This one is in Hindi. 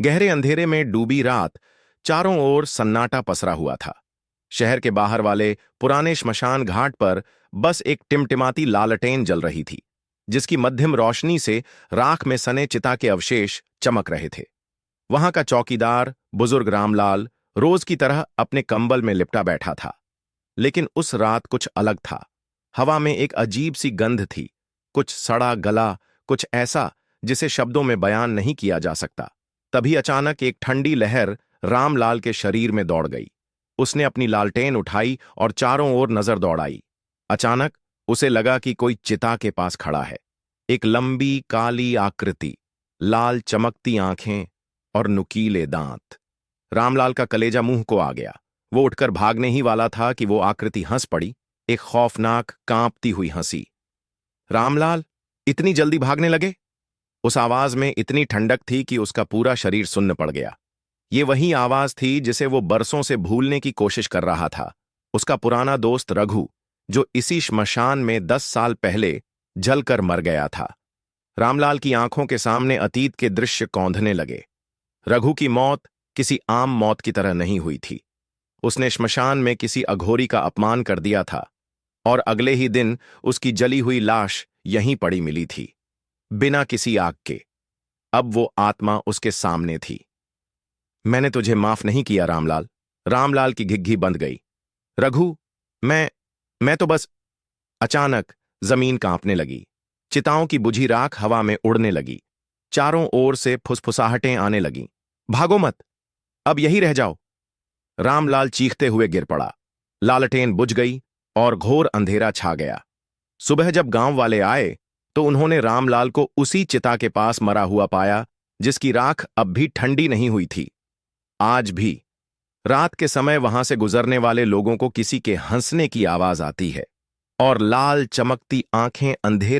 गहरे अंधेरे में डूबी रात, चारों ओर सन्नाटा पसरा हुआ था। शहर के बाहर वाले पुराने श्मशान घाट पर बस एक टिमटिमाती लालटेन जल रही थी, जिसकी मध्यम रोशनी से राख में सने चिता के अवशेष चमक रहे थे। वहां का चौकीदार बुजुर्ग रामलाल रोज की तरह अपने कंबल में लिपटा बैठा था। लेकिन उस रात कुछ अलग था। हवा में एक अजीब सी गंध थी, कुछ सड़ा गला, कुछ ऐसा जिसे शब्दों में बयान नहीं किया जा सकता। तभी अचानक एक ठंडी लहर रामलाल के शरीर में दौड़ गई। उसने अपनी लालटेन उठाई और चारों ओर नजर दौड़ाई। अचानक उसे लगा कि कोई चिता के पास खड़ा है। एक लंबी काली आकृति, लाल चमकती आंखें और नुकीले दांत। रामलाल का कलेजा मुंह को आ गया। वो उठकर भागने ही वाला था कि वो आकृति हंस पड़ी, एक खौफनाक कांपती हुई हंसी। रामलाल, इतनी जल्दी भागने लगे? उस आवाज में इतनी ठंडक थी कि उसका पूरा शरीर सुन्न पड़ गया। ये वही आवाज थी जिसे वो बरसों से भूलने की कोशिश कर रहा था। उसका पुराना दोस्त रघु, जो इसी श्मशान में 10 साल पहले जलकर मर गया था। रामलाल की आंखों के सामने अतीत के दृश्य कौंधने लगे। रघु की मौत किसी आम मौत की तरह नहीं हुई थी। उसने श्मशान में किसी अघोरी का अपमान कर दिया था और अगले ही दिन उसकी जली हुई लाश यहीं पड़ी मिली थी, बिना किसी आग के। अब वो आत्मा उसके सामने थी। मैंने तुझे माफ नहीं किया रामलाल। रामलाल की घिघी बंध गई। रघु, मैं तो बस। अचानक जमीन कांपने लगी। चिताओं की बुझी राख हवा में उड़ने लगी। चारों ओर से फुसफुसाहटें आने लगीं। भागो मत, अब यहीं रह जाओ। रामलाल चीखते हुए गिर पड़ा। लालटेन बुझ गई और घोर अंधेरा छा गया। सुबह जब गांव वाले आए तो उन्होंने रामलाल को उसी चिता के पास मरा हुआ पाया, जिसकी राख अब भी ठंडी नहीं हुई थी। आज भी रात के समय वहां से गुजरने वाले लोगों को किसी के हंसने की आवाज आती है और लाल चमकती आंखें अंधेरे